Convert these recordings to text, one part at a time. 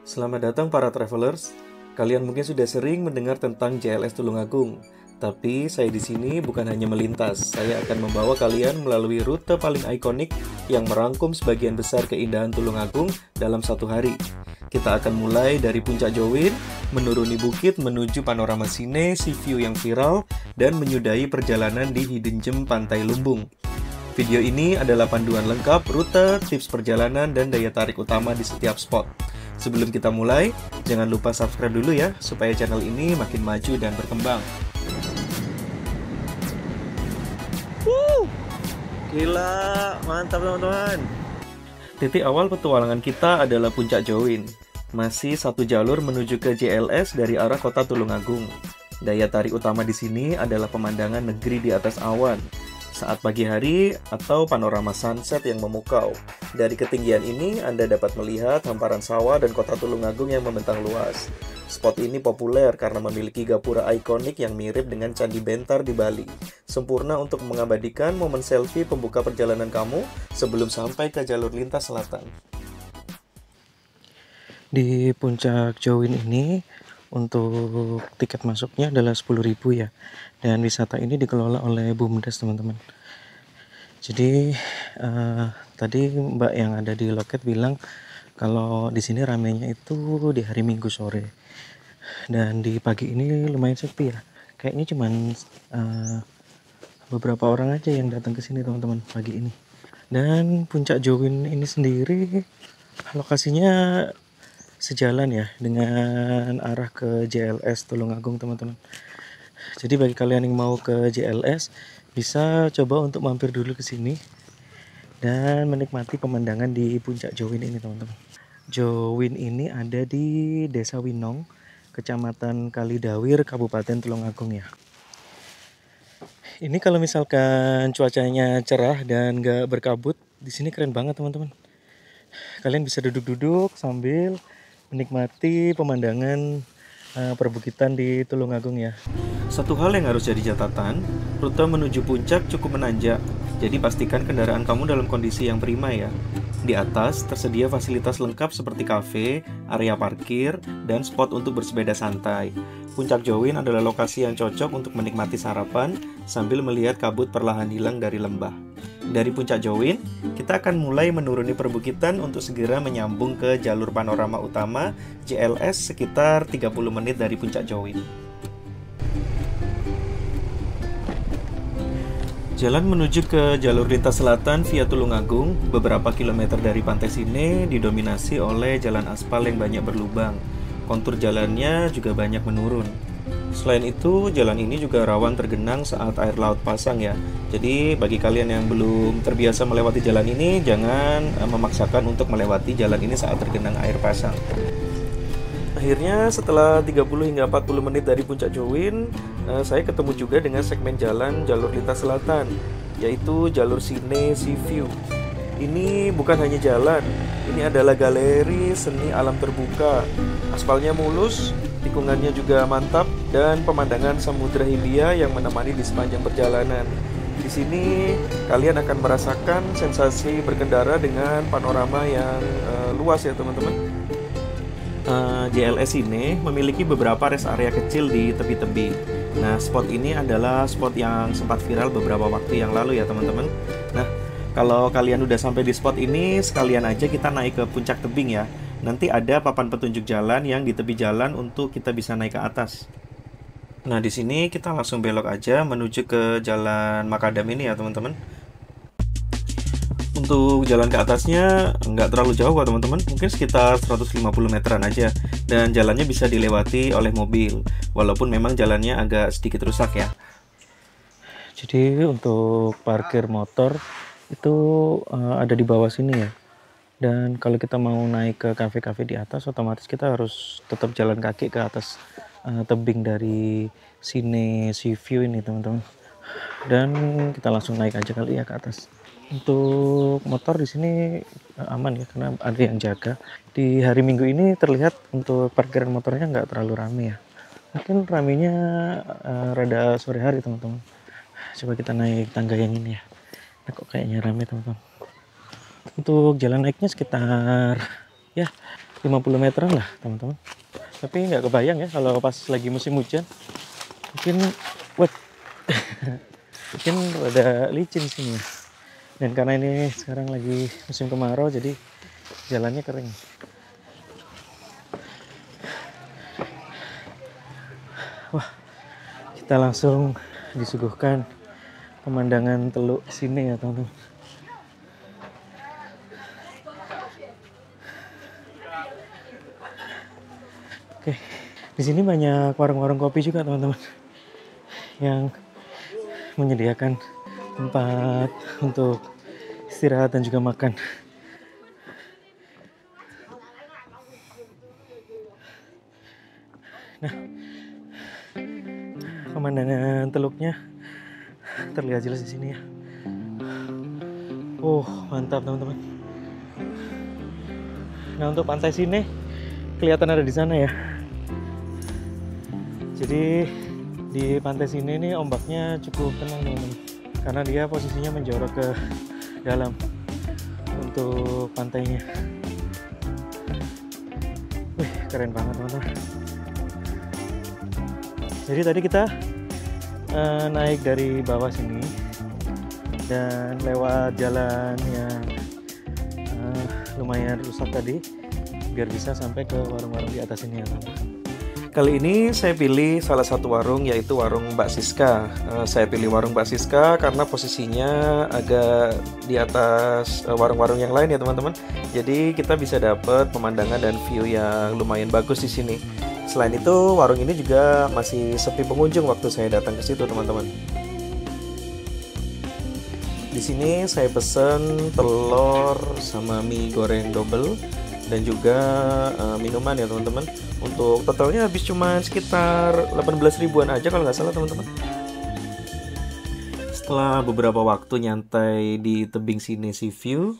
Selamat datang para travelers. Kalian mungkin sudah sering mendengar tentang JLS Tulungagung. Tapi saya di sini bukan hanya melintas. Saya akan membawa kalian melalui rute paling ikonik yang merangkum sebagian besar keindahan Tulungagung dalam satu hari. Kita akan mulai dari Puncak Jomin, menuruni bukit menuju panorama Sine, sea view yang viral, dan menyudahi perjalanan di Hidden Gem Pantai Lumbung. Video ini adalah panduan lengkap rute, tips perjalanan, dan daya tarik utama di setiap spot. Sebelum kita mulai, jangan lupa subscribe dulu ya, supaya channel ini makin maju dan berkembang. Gila, mantap teman-teman. Titik awal petualangan kita adalah Puncak Jomin. Masih satu jalur menuju ke JLS dari arah kota Tulungagung. Daya tarik utama di sini adalah pemandangan negeri di atas awan saat pagi hari atau panorama sunset yang memukau. Dari ketinggian ini, Anda dapat melihat hamparan sawah dan kota Tulungagung yang membentang luas. Spot ini populer karena memiliki gapura ikonik yang mirip dengan Candi Bentar di Bali. Sempurna untuk mengabadikan momen selfie pembuka perjalanan kamu sebelum sampai ke jalur lintas selatan. Di Puncak Jomin ini, untuk tiket masuknya adalah 10.000 ya. Dan wisata ini dikelola oleh BUMDes teman-teman. Jadi tadi Mbak yang ada di loket bilang kalau di sini ramenya itu di hari Minggu sore. Dan di pagi ini lumayan sepi ya. Kayaknya cuman beberapa orang aja yang datang ke sini teman-teman pagi ini. Dan Puncak Jomin ini sendiri lokasinya sejalan ya dengan arah ke JLS Tulungagung teman-teman. Jadi bagi kalian yang mau ke JLS bisa coba untuk mampir dulu ke sini dan menikmati pemandangan di Puncak Jomin ini teman-teman. Jomin ini ada di Desa Winong, Kecamatan Kalidawir, Kabupaten Tulungagung ya. Ini kalau misalkan cuacanya cerah dan gak berkabut, di sini keren banget teman-teman. Kalian bisa duduk-duduk sambil menikmati pemandangan perbukitan di Tulungagung ya. Satu hal yang harus jadi catatan, rute menuju puncak cukup menanjak, jadi pastikan kendaraan kamu dalam kondisi yang prima ya. Di atas tersedia fasilitas lengkap seperti kafe, area parkir, dan spot untuk bersepeda santai. Puncak Jomin adalah lokasi yang cocok untuk menikmati sarapan sambil melihat kabut perlahan hilang dari lembah. Dari Puncak Jomin, kita akan mulai menuruni perbukitan untuk segera menyambung ke jalur panorama utama JLS sekitar 30 menit dari Puncak Jomin. Jalan menuju ke jalur lintas selatan via Tulungagung, beberapa kilometer dari Pantai Sine, didominasi oleh jalan aspal yang banyak berlubang. Kontur jalannya juga banyak menurun. Selain itu, jalan ini juga rawan tergenang saat air laut pasang ya. Jadi bagi kalian yang belum terbiasa melewati jalan ini, jangan memaksakan untuk melewati jalan ini saat tergenang air pasang. Akhirnya setelah 30 hingga 40 menit dari Puncak Jomin, saya ketemu juga dengan segmen jalan jalur lintas selatan, yaitu jalur Sine Sea View. Ini bukan hanya jalan, ini adalah galeri seni alam terbuka. Aspalnya mulus, tikungannya juga mantap, dan pemandangan Samudra Hindia yang menemani di sepanjang perjalanan. Di sini kalian akan merasakan sensasi berkendara dengan panorama yang luas ya teman-teman. JLS ini memiliki beberapa rest area kecil di tepi-tepi. Nah, spot ini adalah spot yang sempat viral beberapa waktu yang lalu ya teman-teman. Nah, kalau kalian udah sampai di spot ini, sekalian aja kita naik ke puncak tebing ya. Nanti ada papan petunjuk jalan yang di tepi jalan untuk kita bisa naik ke atas. Nah, di sini kita langsung belok aja menuju ke jalan Makadam ini ya teman-teman. Untuk jalan ke atasnya nggak terlalu jauh kok teman-teman, mungkin sekitar 150 meteran aja. Dan jalannya bisa dilewati oleh mobil, walaupun memang jalannya agak sedikit rusak ya. Jadi untuk parkir motor itu ada di bawah sini ya. Dan kalau kita mau naik ke kafe-kafe di atas, otomatis kita harus tetap jalan kaki ke atas tebing dari Sine Sea View ini teman-teman. Dan kita langsung naik aja kali ya ke atas. Untuk motor di sini aman ya karena ada yang jaga. Di hari Minggu ini terlihat untuk parkiran motornya nggak terlalu rame ya. Mungkin ramenya rada sore hari teman-teman. Coba kita naik tangga yang ini ya. Nah, kok kayaknya rame teman-teman. Untuk jalan naiknya sekitar ya 50 meteran lah teman-teman. Tapi nggak kebayang ya kalau pas lagi musim hujan. Mungkin wet. Mungkin ada licin sini. Dan karena ini sekarang lagi musim kemarau, jadi jalannya kering. Wah, kita langsung disuguhkan pemandangan teluk sini ya teman-teman. Oke, di sini banyak warung-warung kopi juga teman-teman, yang menyediakan tempat untuk istirahat dan juga makan. Nah, pemandangan teluknya terlihat jelas di sini ya. Mantap teman-teman. Nah, untuk pantai sini kelihatan ada di sana ya. Jadi di pantai sini nih ombaknya cukup tenang teman-teman, karena dia posisinya menjorok ke dalam untuk pantainya. Wih, keren banget teman-teman. Jadi tadi kita naik dari bawah sini dan lewat jalan yang lumayan rusak tadi biar bisa sampai ke warung-warung di atas ini ya teman-teman. Kali ini saya pilih salah satu warung, yaitu warung Mbak Siska. Saya pilih warung Mbak Siska karena posisinya agak di atas warung-warung yang lain ya teman-teman. Jadi kita bisa dapat pemandangan dan view yang lumayan bagus di sini. Selain itu, warung ini juga masih sepi pengunjung waktu saya datang ke situ teman-teman. Di sini saya pesen telur sama mie goreng double dan juga minuman ya teman-teman. Untuk totalnya habis cuma sekitar 18 ribuan aja kalau nggak salah teman-teman. Setelah beberapa waktu nyantai di tebing sini Sea View,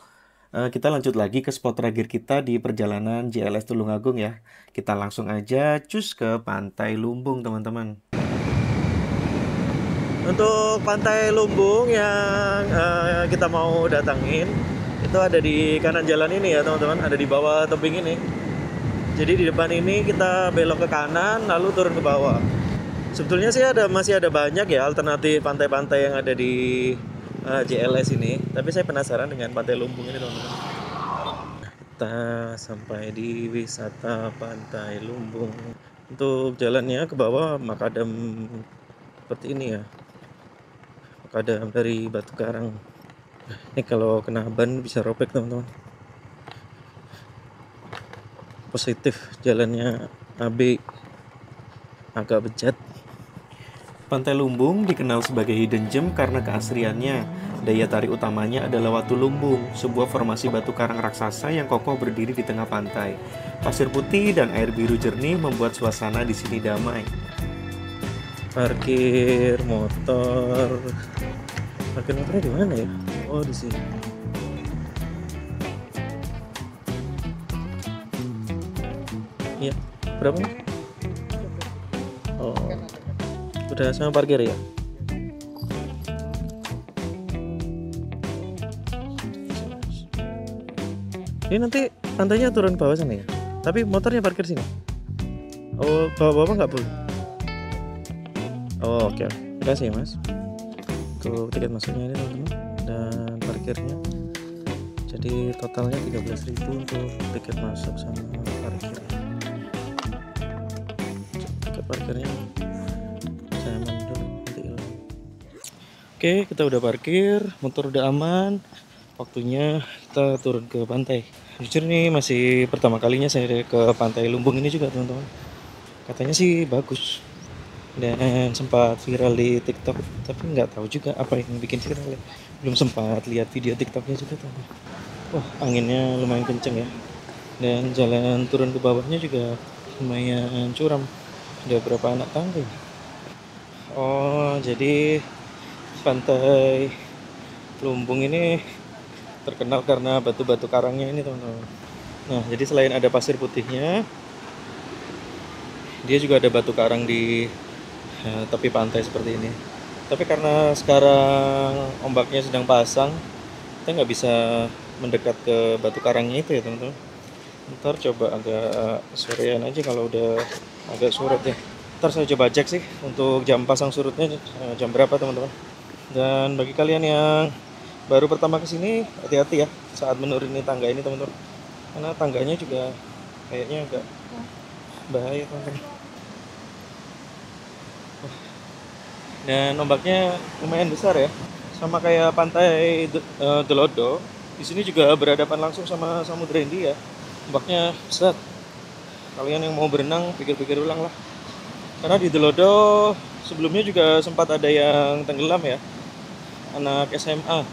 kita lanjut lagi ke spot terakhir kita di perjalanan JLS Tulungagung ya. Kita langsung aja cus ke Pantai Lumbung teman-teman. Untuk Pantai Lumbung yang kita mau datangin itu ada di kanan jalan ini ya teman-teman, ada di bawah tebing ini. Jadi di depan ini kita belok ke kanan lalu turun ke bawah. Sebetulnya sih masih ada banyak ya alternatif pantai-pantai yang ada di JLS ini, tapi saya penasaran dengan Pantai Lumbung ini teman-teman. Kita sampai di wisata Pantai Lumbung. Untuk jalannya ke bawah makadam seperti ini ya, makadam dari batu karang. Ini kalau kena ban bisa robek teman-teman. Positif jalannya AB, agak bejat. Pantai Lumbung dikenal sebagai hidden gem karena keasriannya. Daya tarik utamanya adalah Watu Lumbung, sebuah formasi batu karang raksasa yang kokoh berdiri di tengah pantai. Pasir putih dan air biru jernih membuat suasana di sini damai. Parkir motornya di mana ya? Oh, di sini. Iya, berapa? Oh, udah sama parkir ya? Ini nanti pantainya turun bawah sana ya? Tapi motornya parkir sini? Oh, bawa-bawa nggak boleh? Oh, oke. Terima kasih mas. Untuk tiket masuknya ini teman-teman, dan parkirnya. Jadi totalnya 13.000 untuk tiket masuk sama parkir. Parkirnya saya mundur nanti hilang. Oke, kita udah parkir, motor udah aman, waktunya kita turun ke pantai. Jujur nih masih pertama kalinya saya ke Pantai Lumbung ini juga teman-teman. Katanya sih bagus dan sempat viral di TikTok, tapi nggak tahu juga apa yang bikin viral ya. Belum sempat lihat video TikToknya juga teman-teman. Wah, anginnya lumayan kenceng ya, dan jalan turun ke bawahnya juga lumayan curam. Ada berapa anak tangga? Oh, jadi Pantai Lumbung ini terkenal karena batu-batu karangnya ini teman-teman. Nah, jadi selain ada pasir putihnya, dia juga ada batu karang di tepi pantai seperti ini. Tapi karena sekarang ombaknya sedang pasang, kita nggak bisa mendekat ke batu karangnya itu ya teman-teman. Ntar coba agak sorean aja kalau udah agak surut ya. Ntar saya coba cek sih untuk jam pasang surutnya jam berapa teman-teman. Dan bagi kalian yang baru pertama kesini, hati-hati ya saat menuruni tangga ini teman-teman. Karena tangganya juga kayaknya agak bahaya teman-teman. Dan ombaknya lumayan besar ya. Sama kayak pantai Delodo. Di sini juga berhadapan langsung sama Samudra Hindia. Ombaknya besar. Kalian yang mau berenang pikir-pikir ulang lah. Karena di Delodo sebelumnya juga sempat ada yang tenggelam ya, anak SMA.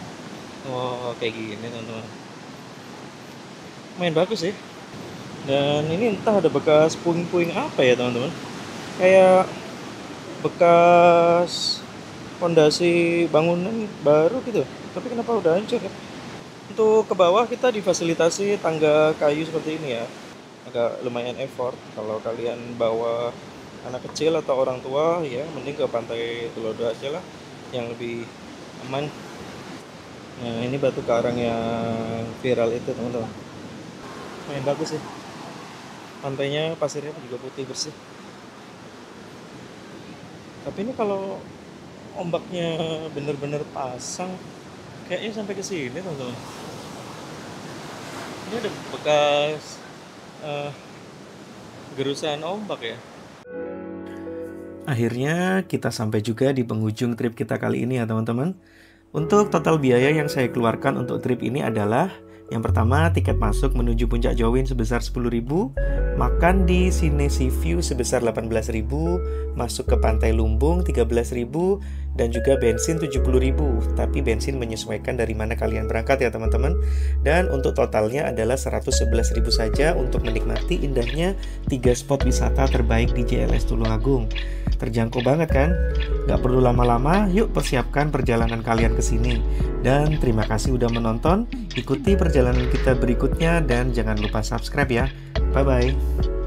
Oh kayak gini teman-teman. Main bagus sih. Dan ini entah ada bekas puing-puing apa ya teman-teman. Kayak bekas fondasi bangunan baru gitu. Tapi kenapa udah hancur ya? Untuk ke bawah kita difasilitasi tangga kayu seperti ini ya. Agak lumayan effort kalau kalian bawa anak kecil atau orang tua ya, mending ke pantai Delodo aja lah yang lebih aman. Nah ini batu karang yang viral itu teman-teman, main bagus sih. Pantainya pasirnya juga putih bersih. Tapi ini kalau ombaknya bener-bener pasang kayaknya sampai ke sini teman-teman. Ini ada bekas gerusan ombak ya. Akhirnya kita sampai juga di penghujung trip kita kali ini ya teman-teman. Untuk total biaya yang saya keluarkan untuk trip ini adalah yang pertama tiket masuk menuju Puncak Jomin sebesar 10.000, makan di Sinesi View sebesar 18.000, masuk ke Pantai Lumbung 13.000, dan juga bensin 70.000. Tapi bensin menyesuaikan dari mana kalian berangkat ya teman-teman. Dan untuk totalnya adalah 111.000 saja untuk menikmati indahnya 3 spot wisata terbaik di JLS Tulungagung. Terjangkau banget kan? Gak perlu lama-lama, yuk persiapkan perjalanan kalian ke sini. Dan terima kasih udah menonton, ikuti perjalanan kita berikutnya dan jangan lupa subscribe ya. Bye-bye.